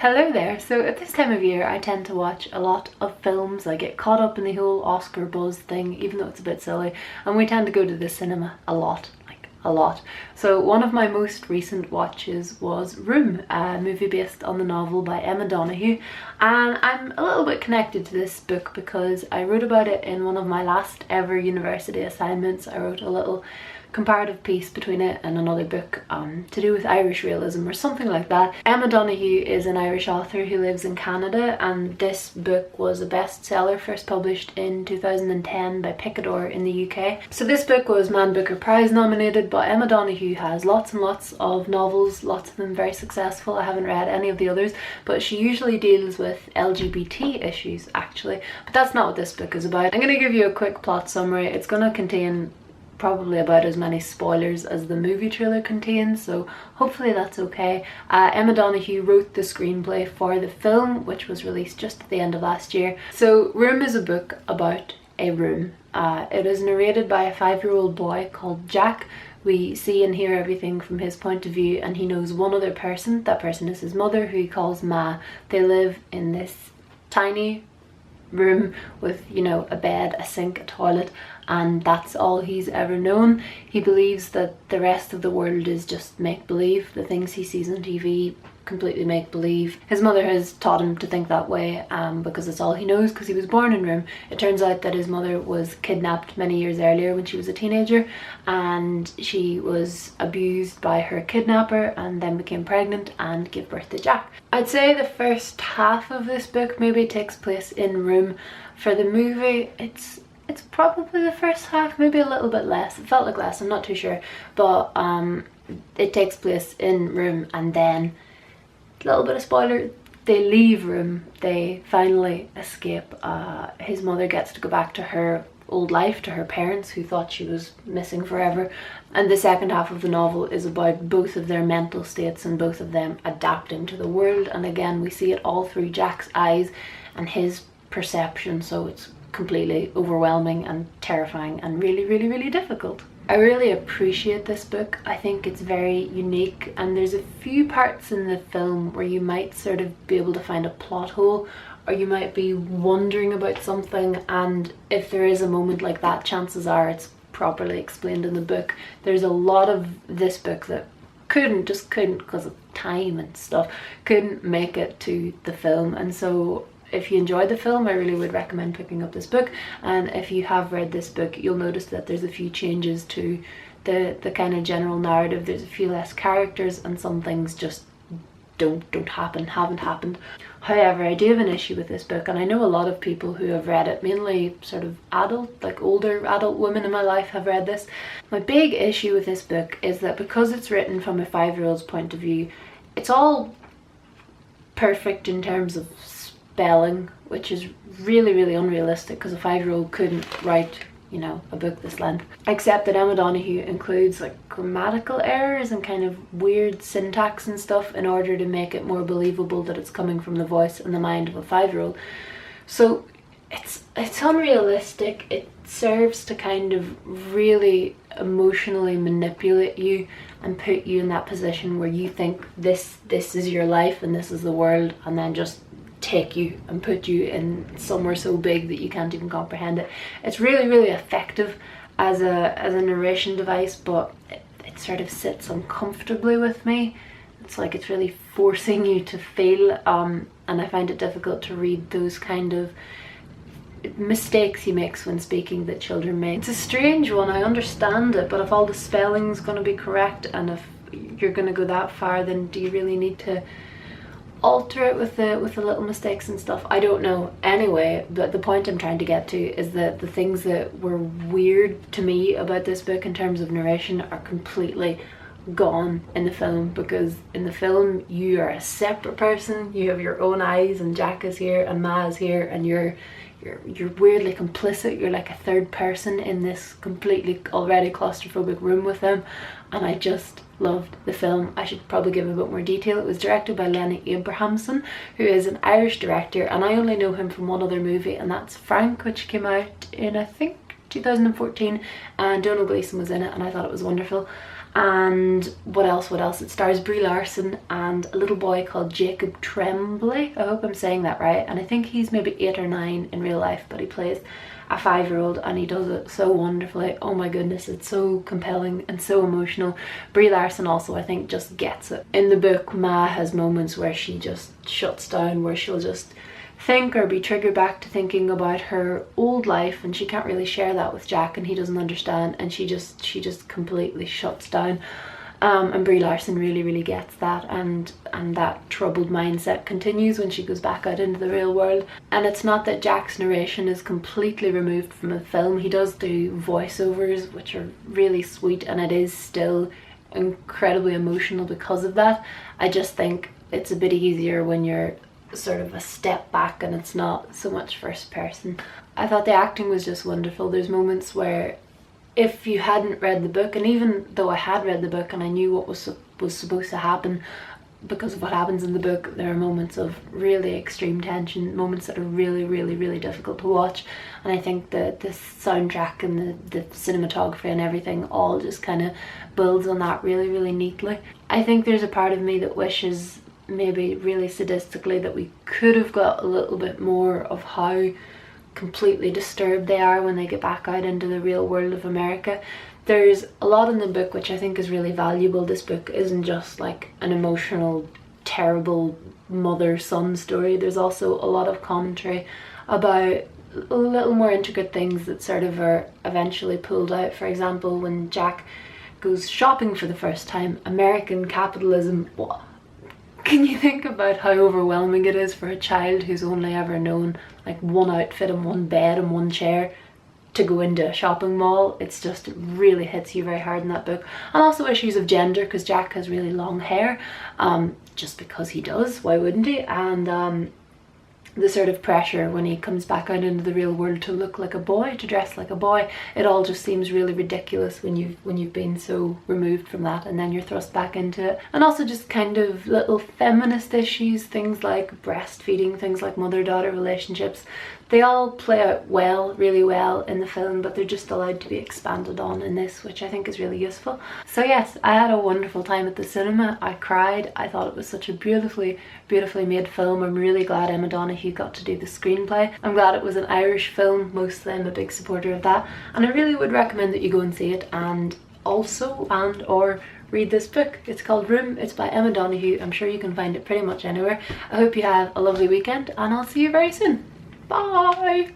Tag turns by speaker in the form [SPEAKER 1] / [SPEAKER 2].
[SPEAKER 1] Hello there. So at this time of year I tend to watch a lot of films. I get caught up in the whole Oscar buzz thing, even though it's a bit silly, and we tend to go to the cinema a lot. A lot. So one of my most recent watches was Room, a movie based on the novel by Emma Donoghue, and I'm a little bit connected to this book because I wrote about it in one of my last ever university assignments. I wrote a little comparative piece between it and another book to do with Irish realism or something like that. Emma Donoghue is an Irish author who lives in Canada, and this book was a bestseller, first published in 2010 by Picador in the UK. So this book was Man Booker Prize nominated, but Emma Donoghue has lots and lots of novels, lots of them very successful. I haven't read any of the others, but she usually deals with LGBT issues actually, but that's not what this book is about. I'm going to give you a quick plot summary. It's going to contain probably about as many spoilers as the movie trailer contains, so hopefully that's okay. Emma Donoghue wrote the screenplay for the film, which was released just at the end of last year. So Room is a book about a room. It is narrated by a 5-year-old boy called Jack. We see and hear everything from his point of view, and he knows one other person. That person is his mother, who he calls Ma. They live in this tiny room with, you know, a bed, a sink, a toilet, and that's all he's ever known. He believes that the rest of the world is just make-believe. The things he sees on TV, completely make-believe. His mother has taught him to think that way because it's all he knows, because he was born in Room. It turns out that his mother was kidnapped many years earlier when she was a teenager, and she was abused by her kidnapper and then became pregnant and gave birth to Jack. I'd say the first half of this book maybe takes place in Room. For the movie, it's probably the first half, maybe a little bit less. It felt like less, I'm not too sure, but it takes place in Room, and then, a little bit of spoiler, they leave Room. They finally escape. His mother gets to go back to her old life, to her parents who thought she was missing forever, and the second half of the novel is about both of their mental states and both of them adapting to the world. And again, we see it all through Jack's eyes and his perception, so it's completely overwhelming and terrifying and really difficult. I really appreciate this book. I think it's very unique, and there's a few parts in the film where you might sort of be able to find a plot hole, or you might be wondering about something, and if there is a moment like that, chances are it's properly explained in the book. There's a lot of this book that couldn't because of time and stuff, couldn't make it to the film, and so if you enjoyed the film, I really would recommend picking up this book. And if you have read this book, you'll notice that there's a few changes to the kind of general narrative. There's a few less characters, and some things just don't happen, haven't happened. However, I do have an issue with this book, and I know a lot of people who have read it, mainly sort of adult, like older adult women in my life have read this. My big issue with this book is that because it's written from a 5-year-old's point of view, it's all perfect in terms of spelling, which is really unrealistic because a 5-year-old couldn't write, you know, a book this length. Except that Emma Donoghue includes like grammatical errors and kind of weird syntax and stuff in order to make it more believable that it's coming from the voice and the mind of a 5-year-old. So it's unrealistic. It serves to kind of really emotionally manipulate you and put you in that position where you think this is your life and this is the world, and then just take you and put you in somewhere so big that you can't even comprehend it. It's really effective as a narration device, but it sort of sits uncomfortably with me. It's like it's really forcing you to feel, and I find it difficult to read those kind of mistakes he makes when speaking that children make. It's a strange one, I understand it, but if all the spelling's going to be correct and if you're going to go that far, then do you really need to alter it with the little mistakes and stuff? I don't know. Anyway, but the point I'm trying to get to is that the things that were weird to me about this book in terms of narration are completely gone in the film, because in the film you are a separate person. You have your own eyes, and Jack is here and Ma is here, and you're weirdly complicit. You're like a third person in this completely already claustrophobic room with them, and I just loved the film. I should probably give a bit more detail. It was directed by Lenny Abrahamson, who is an Irish director, and I only know him from one other movie, and that's Frank, which came out in I think 2014, and Donald Gleeson was in it, and I thought it was wonderful. And what else? It stars Brie Larson and a little boy called Jacob Tremblay. I hope I'm saying that right. And I think he's maybe 8 or 9 in real life, but he plays a 5-year-old and he does it so wonderfully. Oh my goodness, it's so compelling and so emotional. Brie Larson also, I think, just gets it. In the book, Ma has moments where she just shuts down, where she'll just think or be triggered back to thinking about her old life, and she can't really share that with Jack, and he doesn't understand, and she just completely shuts down. And Brie Larson really gets that, and that troubled mindset continues when she goes back out into the real world. And it's not that Jack's narration is completely removed from the film. He does do voiceovers, which are really sweet, and it is still incredibly emotional because of that. I just think it's a bit easier when you're sort of a step back and it's not so much first person. I thought the acting was just wonderful. There's moments where if you hadn't read the book, and even though I had read the book and I knew what was supposed to happen because of what happens in the book, there are moments of really extreme tension, moments that are really difficult to watch. And I think that the soundtrack and the cinematography and everything all just kind of builds on that really neatly. I think there's a part of me that wishes, maybe really sadistically, that we could have got a little bit more of how completely disturbed they are when they get back out into the real world of America. There's a lot in the book which I think is really valuable. This book isn't just like an emotional, terrible mother-son story. There's also a lot of commentary about a little more intricate things that sort of are eventually pulled out. For example, when Jack goes shopping for the first time, American capitalism. Can you think about how overwhelming it is for a child who's only ever known like one outfit and one bed and one chair to go into a shopping mall? It's just, it really hits you very hard in that book. And also issues of gender, because Jack has really long hair, just because he does, why wouldn't he? And the sort of pressure when he comes back out into the real world to look like a boy, to dress like a boy. It all just seems really ridiculous when you've been so removed from that, and then you're thrust back into it. And also just kind of little feminist issues, things like breastfeeding, things like mother-daughter relationships. They all play out well, really well in the film, but they're just allowed to be expanded on in this, which I think is really useful. So yes, I had a wonderful time at the cinema. I cried. I thought it was such a beautifully made film. I'm really glad Emma Donoghue got to do the screenplay. I'm glad it was an Irish film. Mostly I'm a big supporter of that, and I really would recommend that you go and see it, and or read this book. It's called Room. It's by Emma Donoghue. I'm sure you can find it pretty much anywhere. I hope you have a lovely weekend, and I'll see you very soon. Bye!